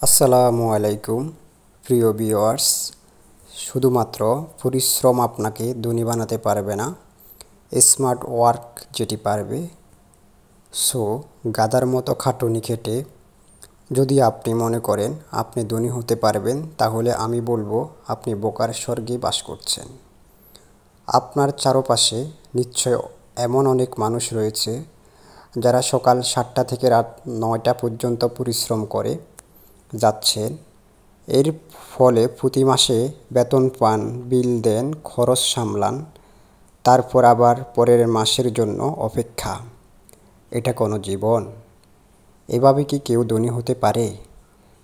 আসসালামু আলাইকুম প্রিয় ভিউয়ার্স। শুধুমাত্র পরিশ্রম আপনাকে ধনী বানাতে পারবে না, স্মার্ট ওয়ার্ক যেটি পারবে। সো গাধার মতো খাটুনি খেটে যদি আপনি মনে করেন আপনি ধনী হতে পারবেন, তাহলে আমি বলবো আপনি বোকার স্বর্গে বাস করছেন। আপনার চারপাশে নিশ্চয় এমন অনেক মানুষ রয়েছে যারা সকাল 7টা থেকে রাত 9টা পর্যন্ত পরিশ্রম করে যাচ্ছেন। এর ফলে প্রতি মাসে বেতন পান, বিল দেন, খরচ সামলান, তারপর আবার পরের মাসের জন্য অপেক্ষা। এটা কোনো জীবন? এভাবে কি কেউ ধনী হতে পারে?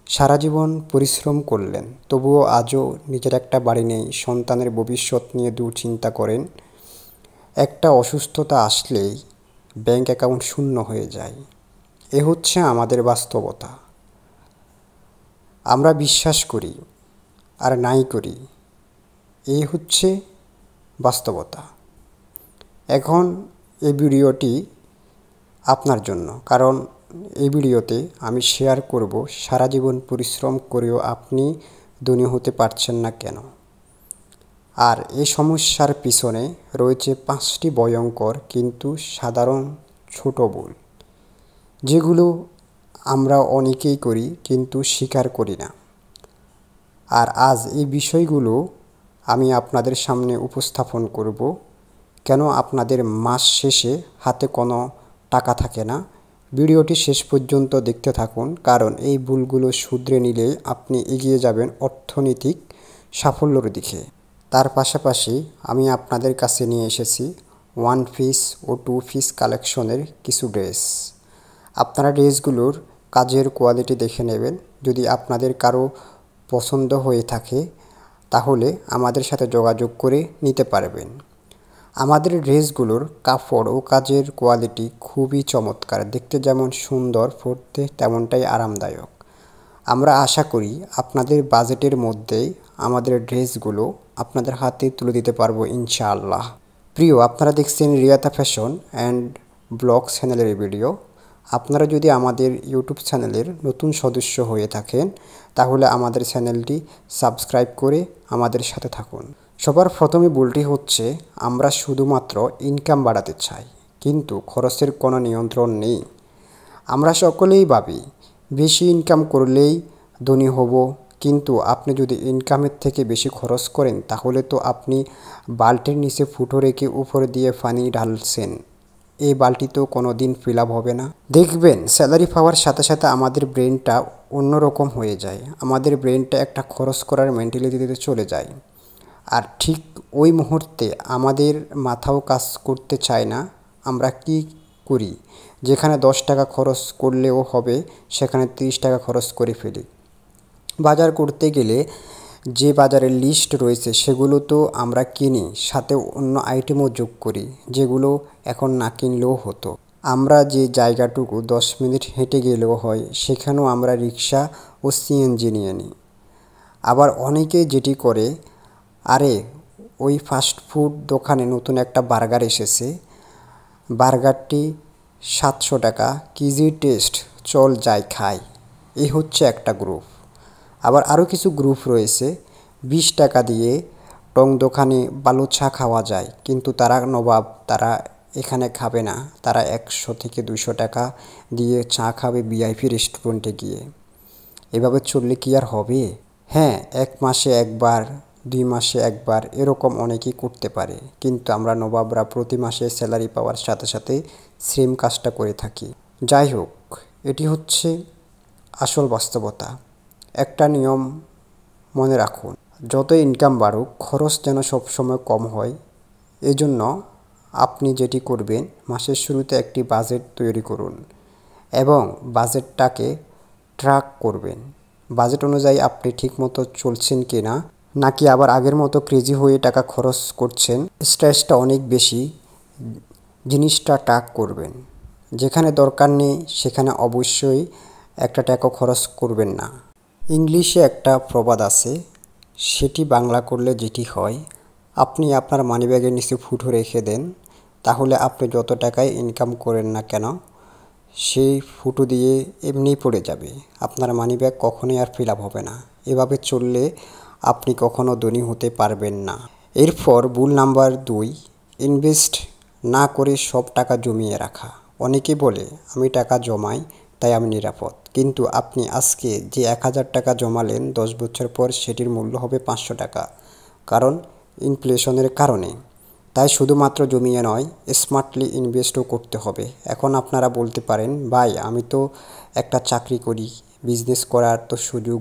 সারা জীবন পরিশ্রম করলেন, তবুও আজও নিজের একটা বাড়ি নেই, সন্তানের ভবিষ্যৎ নিয়ে দুশ্চিন্তা করেন। একটা অসুস্থতা আসলেই ব্যাংক অ্যাকাউন্ট শূন্য হয়ে যায়। এ হচ্ছে আমাদের বাস্তবতা। আমরা বিশ্বাস করি আর নাই করি, এই হচ্ছে বাস্তবতা। এখন এই ভিডিওটি আপনার জন্য, কারণ এই ভিডিওতে আমি শেয়ার করব সারা জীবন পরিশ্রম করেও আপনি ধনী হতে পারছেন না কেন। আর এই সমস্যার পিছনে রয়েছে 5টি ভয়ঙ্কর কিন্তু সাধারণ ছোট ভুল, যেগুলো আমরা অনেকেই করি কিন্তু স্বীকার করি না। আর আজ এই বিষয়গুলো আমি আপনাদের সামনে উপস্থাপন করব। কেন আপনাদের মাস শেষে হাতে কোনো টাকা থাকে না। ভিডিওটি শেষ পর্যন্ত দেখতে থাকুন, কারণ এই ভুলগুলো শুধরে নিলে আপনি এগিয়ে যাবেন অর্থনৈতিক সাফল্যের দিকে। তার পাশাপাশি আমি আপনাদের কাছে নিয়ে এসেছি 1 পিস ও 2 পিস কালেকশনের কিছু ড্রেস। আপনারা ড্রেসগুলোর কাজের কোয়ালিটি দেখে নেবেন। যদি আপনাদের কারো পছন্দ হয়ে থাকে তাহলে আমাদের সাথে যোগাযোগ করে নিতে পারবেন। আমাদের ড্রেসগুলোর কাপড় ও কাজের কোয়ালিটি খুবই চমৎকার, দেখতে যেমন সুন্দর, পরতে তেমনটাই আরামদায়ক। আমরা আশা করি আপনাদের বাজেটের মধ্যেই আমাদের ড্রেসগুলো আপনাদের হাতে তুলে দিতে পারবো ইনশাআল্লাহ। প্রিয়, আপনারা দেখছেন রিয়াতা ফ্যাশন অ্যান্ড ব্লগ চ্যানেলের ভিডিও। আপনারা যদি আমাদের ইউটিউব চ্যানেলের নতুন সদস্য হয়ে থাকেন তাহলে আমাদের চ্যানেলটি সাবস্ক্রাইব করে আমাদের সাথে থাকুন। সবার প্রথমে ভুলটি হচ্ছে আমরা শুধুমাত্র ইনকাম বাড়াতে চাই, কিন্তু খরচের কোনো নিয়ন্ত্রণ নেই। আমরা সকলেই ভাবি বেশি ইনকাম করলেই ধনী হব, কিন্তু আপনি যদি ইনকামের থেকে বেশি খরচ করেন তাহলে তো আপনি বালতির নিচে ফুটো রেখে উপর দিয়ে পানি ঢালছেন। এই বালতি তো কোনো দিন ফিল আপ হবে না। দেখবেন স্যালারি পাওয়ার সাথে সাথে আমাদের ব্রেনটা অন্যরকম হয়ে যায়। আমাদের ব্রেনটা একটা খরচ করার মেন্টালিটিতে চলে যায়। আর ঠিক ওই মুহূর্তে আমাদের মাথাও কাজ করতে চায় না। আমরা কি করি, যেখানে 10 টাকা খরচ করলেও হবে সেখানে 30 টাকা খরচ করে ফেলি। বাজার করতে গেলে যে বাজারের লিস্ট রয়েছে সেগুলো তো আমরা কিনি, সাথে অন্য আইটেমও যোগ করি যেগুলো এখন না কিনলেও হতো। আমরা যে জায়গাটুকু 10 মিনিট হেঁটে গেলেও হয় সেখানেও আমরা রিক্সা ও সিএনজি নিয়ে নিই। আবার অনেকে যেটি করে, আরে ওই ফাস্ট ফুড দোকানে নতুন একটা বার্গার এসেছে, বার্গারটি 700 টাকা, কেজি টেস্ট, চল যাই খাই। এই হচ্ছে একটা গ্রুপ। আবার আরও কিছু গ্রুপ রয়েছে 20 টাকা দিয়ে টং দোকানে বালুচা খাওয়া যায়, কিন্তু তারা নবাব, তারা এখানে খাবে না। তারা 100 থেকে 200 টাকা দিয়ে চা খাবে ভিআইপি রেস্টুরেন্টে গিয়ে। এভাবে চললে কি আর হবে? হ্যাঁ, 1 মাসে একবার, 2 মাসে একবার এরকম অনেকেই করতে পারে, কিন্তু আমরা নবাবরা প্রতি মাসে স্যালারি পাওয়ার সাথে সাথে সেম কাজটা করে থাকি। যাই হোক, এটি হচ্ছে আসল বাস্তবতা। একটা নিয়ম মনে রাখুন, যত ইনকাম বাড়ুক খরচ যেন সবসময় কম হয়। এজন্য আপনি যেটি করবেন, মাসের শুরুতে একটি বাজেট তৈরি করুন এবং বাজেটটাকে ট্র্যাক করবেন। বাজেট অনুযায়ী আপনি ঠিকমতো চলছেন কি না, নাকি আবার আগের মতো ক্রেজি হয়ে টাকা খরচ করছেন। স্ট্রেসটা অনেক বেশি, জিনিসটা ট্র্যাক করবেন। যেখানে দরকার নেই সেখানে অবশ্যই একটা টাকা খরচ করবেন না। ইংলিশে একটা প্রবাদ আছে, সেটি বাংলা করলে যেটি হয়, আপনি আপনার মানিব্যাগের নিচে ফুটো রেখে দেন, তাহলে আপনি যত টাকায় ইনকাম করেন না কেন সেই ফুটো দিয়ে এমনিই পড়ে যাবে। আপনার মানিব্যাগ কখনোই আর ফিল আপ হবে না। এভাবে চললে আপনি কখনো ধনী হতে পারবেন না। এরপর ভুল নাম্বার 2, ইনভেস্ট না করে সব টাকা জমিয়ে রাখা। অনেকে বলে আমি টাকা জমাই তাই আমি নিরাপদ, কিন্তু আপনি আজকে যে 1000 টাকা জমালেন 10 বছর পর সেটির মূল্য হবে 500 টাকা, কারণ ইনফ্লেশনের কারণে। তাই শুধুমাত্র জমিয়ে নয়, স্মার্টলি ইনভেস্টও করতে হবে। এখন আপনারা বলতে পারেন, ভাই আমি তো একটা চাকরি করি, বিজনেস করার তো সুযোগ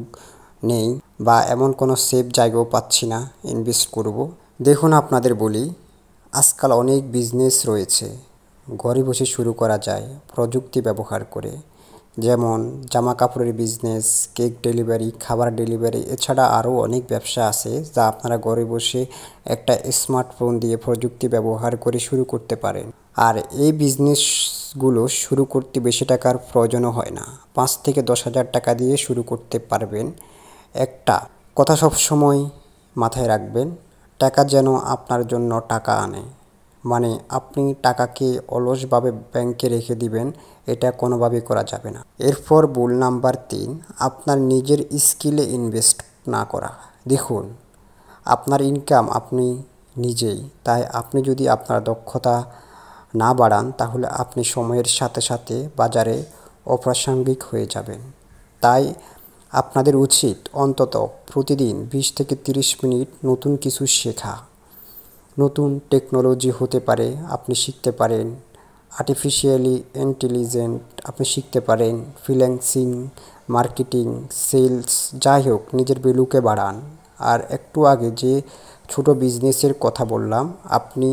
নেই বা এমন কোনো সেফ জায়গাও পাচ্ছি না ইনভেস্ট করব। দেখুন আপনাদের বলি, আজকাল অনেক বিজনেস রয়েছে, ঘরে বসে শুরু করা যায় প্রযুক্তি ব্যবহার করে। যেমন জামা কাপড়ের বিজনেস, কেক ডেলিভারি, খাবার ডেলিভারি, এছাড়া আরও অনেক ব্যবসা আছে যা আপনারা ঘরে বসে একটা স্মার্টফোন দিয়ে প্রযুক্তি ব্যবহার করে শুরু করতে পারেন। আর এই বিজনেসগুলো শুরু করতে বেশি টাকার প্রয়োজনও হয় না, 5 থেকে 10,000 টাকা দিয়ে শুরু করতে পারবেন। একটা কথা সবসময় মাথায় রাখবেন, টাকা যেন আপনার জন্য টাকা আনে। মানে আপনি টাকাকে অলসভাবে ব্যাংকে রেখে দিবেন, এটা কোনোভাবেই করা যাবে না। এরপর ভুল নাম্বার 3, আপনার নিজের স্কিলে ইনভেস্ট না করা। দেখুন, আপনার ইনকাম আপনি নিজেই, তাই আপনি যদি আপনার দক্ষতা না বাড়ান তাহলে আপনি সময়ের সাথে সাথে বাজারে অপ্রাসঙ্গিক হয়ে যাবেন। তাই আপনাদের উচিত অন্তত প্রতিদিন 20 থেকে 30 মিনিট নতুন কিছু শেখা। নতুন টেকনোলজি হতে পারে আপনি শিখতে পারেন, আর্টিফিশিয়ালি ইন্টেলিজেন্ট আপনি শিখতে পারেন, ফ্রিল্যান্সিং, মার্কেটিং, সেলস, যাই হোক নিজের ভ্যালুকে বাড়ান। আর একটু আগে যে ছোট বিজনেসের কথা বললাম, আপনি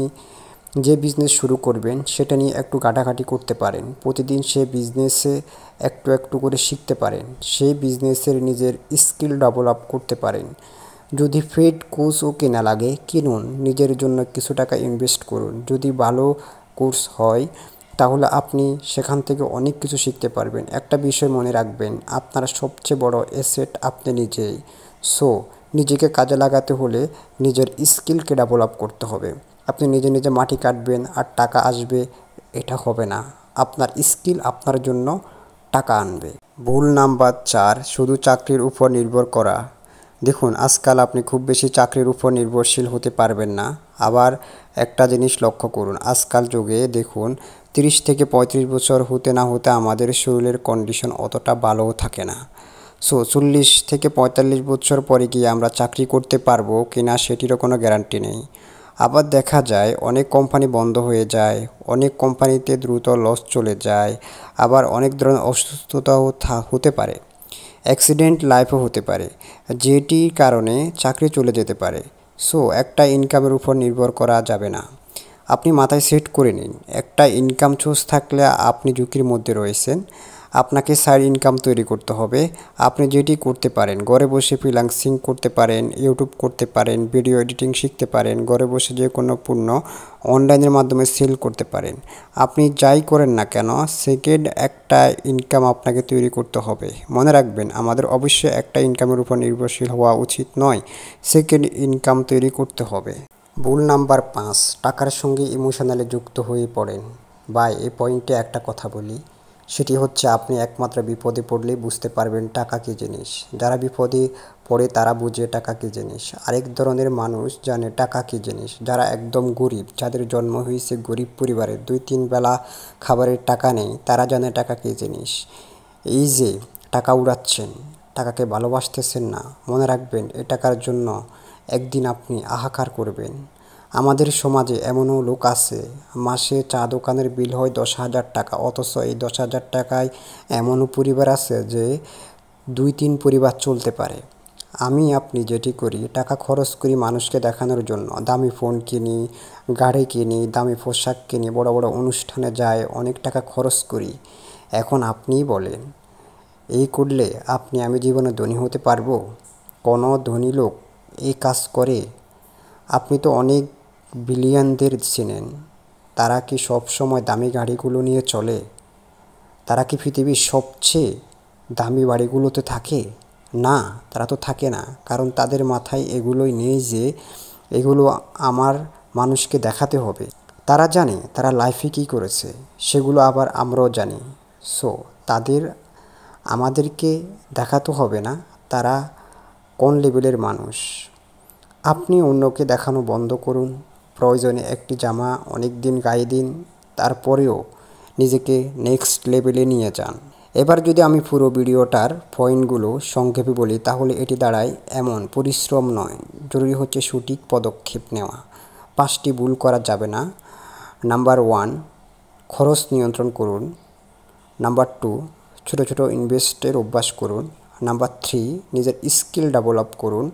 যে বিজনেস শুরু করবেন সেটা নিয়ে একটু ঘাটাঘাটি করতে পারেন। প্রতিদিন সে বিজনেসে একটু একটু করে শিখতে পারেন, সেই বিজনেসের নিজের স্কিল ডেভেলপ করতে পারেন। যদি পেড কোর্সও কেনা লাগে কিনুন, নিজের জন্য কিছু টাকা ইনভেস্ট করুন। যদি ভালো কোর্স হয় তাহলে আপনি সেখান থেকে অনেক কিছু শিখতে পারবেন। একটা বিষয় মনে রাখবেন, আপনার সবচেয়ে বড় অ্যাসেট আপনি নিজেই। সো নিজেকে কাজে লাগাতে হলে নিজের স্কিলকে ডেভেলপ করতে হবে। আপনি নিজে নিজে মাটি কাটবেন আর টাকা আসবে, এটা হবে না। আপনার স্কিল আপনার জন্য টাকা আনবে। ভুল নাম্বার 4, শুধু চাকরির উপর নির্ভর করা। দেখুন, আজকাল আপনি খুব বেশি চাকরির উপর নির্ভরশীল হতে পারবেন না। আবার একটা জিনিস লক্ষ্য করুন, আজকাল যুগে দেখুন 30 থেকে 35 বছর হতে না হতে আমাদের শরীরের কন্ডিশন অতটা ভালোও থাকে না। সো 40 থেকে 45 বছর পরে গিয়ে আমরা চাকরি করতে পারবো কিনা সেটিরও কোনো গ্যারান্টি নেই। আবার দেখা যায় অনেক কোম্পানি বন্ধ হয়ে যায়, অনেক কোম্পানিতে দ্রুত লস চলে যায়, আবার অনেক ধরনের অসুস্থতাও হতে পারে, অ্যাক্সিডেন্ট লাইফও হতে পারে, যেটির কারণে চাকরি চলে যেতে পারে। সো একটা ইনকামের উপর নির্ভর করা যাবে না। আপনি মাথায় সেট করে নিন, একটা ইনকাম সোর্স থাকলে আপনি ঝুঁকির মধ্যে রয়েছেন। আপনাকে সাইড ইনকাম তৈরি করতে হবে। আপনি যেটি করতে পারেন, ঘরে বসে ফ্রিল্যান্সিং করতে পারেন, ইউটিউব করতে পারেন, ভিডিও এডিটিং শিখতে পারেন, ঘরে বসে যে কোনো পণ্য অনলাইনের মাধ্যমে সেল করতে পারেন। আপনি যাই করেন না কেন, সেকেন্ড একটা ইনকাম আপনাকে তৈরি করতে হবে। মনে রাখবেন, আমাদের অবশ্যই একটা ইনকামের উপর নির্ভরশীল হওয়া উচিত নয়, সেকেন্ড ইনকাম তৈরি করতে হবে। ভুল নাম্বার 5, টাকার সঙ্গে ইমোশনালি যুক্ত হয়ে পড়েন। ভাই, এই পয়েন্টে একটা কথা বলি, সেটি হচ্ছে আপনি একমাত্র বিপদে পড়লেই বুঝতে পারবেন টাকা কী জিনিস। যারা বিপদে পড়ে তারা বুঝে টাকা কী জিনিস। আরেক ধরনের মানুষ জানে টাকা কী জিনিস, যারা একদম গরিব, যাদের জন্ম হয়েছে গরিব পরিবারে, 2-3 বেলা খাবারের টাকা নেই, তারা জানে টাকা কী জিনিস। এই যে টাকা উড়াচ্ছেন, টাকাকে ভালোবাসতেছেন না, মনে রাখবেন এই টাকার জন্য একদিন আপনি হাহাকার করবেন। আমাদের সমাজে এমনও লোক আছে, মাসে চা দোকানের বিল হয় 10,000 টাকা, অথচ এই 10,000 টাকায় এমনও পরিবার আছে যে 2-3 পরিবার চলতে পারে। আমি আপনি যেটি করি, টাকা খরচ করি মানুষকে দেখানোর জন্য, দামি ফোন কিনি, গাড়ি কিনি, দামি পোশাক কিনি, বড় বড় অনুষ্ঠানে যাই, অনেক টাকা খরচ করি। এখন আপনিই বলেন, এই করলে আমি জীবনে ধনী হতে পারবো? কোনো ধনী লোক এই কাজ করে? আপনি তো অনেক বিলিয়নদের চেনেন, তারা কি সব সময় দামি গাড়িগুলো নিয়ে চলে? তারা কি পৃথিবীর সবচেয়ে দামি বাড়িগুলোতে থাকে? না, তারা তো থাকে না, কারণ তাদের মাথায় এগুলোই নেই যে এগুলো আমার মানুষকে দেখাতে হবে। তারা জানে তারা লাইফে কী করেছে, সেগুলো আবার আমরাও জানি। সো তাদের আমাদেরকে দেখাতে হবে না তারা কোন লেভেলের মানুষ। আপনি অন্যকে দেখানো বন্ধ করুন। প্রয়োজনে একটি জামা অনেক দিন গায়ে দিন, তারপরেও নিজেকে নেক্সট লেভেলে নিয়ে যান। এবার যদি আমি পুরো ভিডিওটার পয়েন্টগুলো সংক্ষেপে বলি তাহলে এটি দাঁড়ায় এমন: পরিশ্রম নয়, জরুরি হচ্ছে সঠিক পদক্ষেপ নেওয়া। 5টি ভুল করা যাবে না। নাম্বার 1, খরচ নিয়ন্ত্রণ করুন। নাম্বার 2, ছোট ছোট ইনভেস্টের অভ্যাস করুন। নাম্বার 3, নিজের স্কিল ডেভেলপ করুন।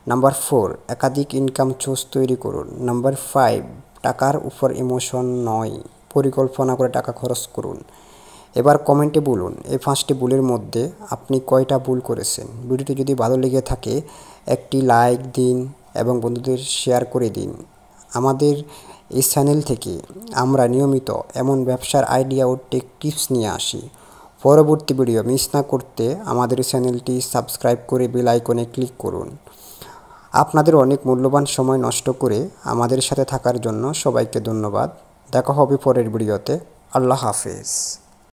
নাম্বার 4, একাধিক ইনকাম সোর্স তৈরি করুন। নাম্বার 5, টাকার উপর ইমোশন নয়, পরিকল্পনা করে টাকা খরচ করুন। এবার কমেন্টে বলুন এই 5টি ভুলের মধ্যে আপনি কয়টা ভুল করেছেন। ভিডিওটি যদি ভালো লেগে থাকে একটি লাইক দিন এবং বন্ধুদের শেয়ার করে দিন। আমাদের এই চ্যানেল থেকে আমরা নিয়মিত এমন ব্যবসার আইডিয়া ও টেক টিপস নিয়ে আসি। পরবর্তী ভিডিও মিস না করতে আমাদের চ্যানেলটি সাবস্ক্রাইব করে বেল আইকনে ক্লিক করুন। আপনাদের অনেক মূল্যবান সময় নষ্ট করে আমাদের সাথে থাকার জন্য সবাইকে ধন্যবাদ। দেখা হবে পরের ভিডিওতে। আল্লাহ হাফেজ।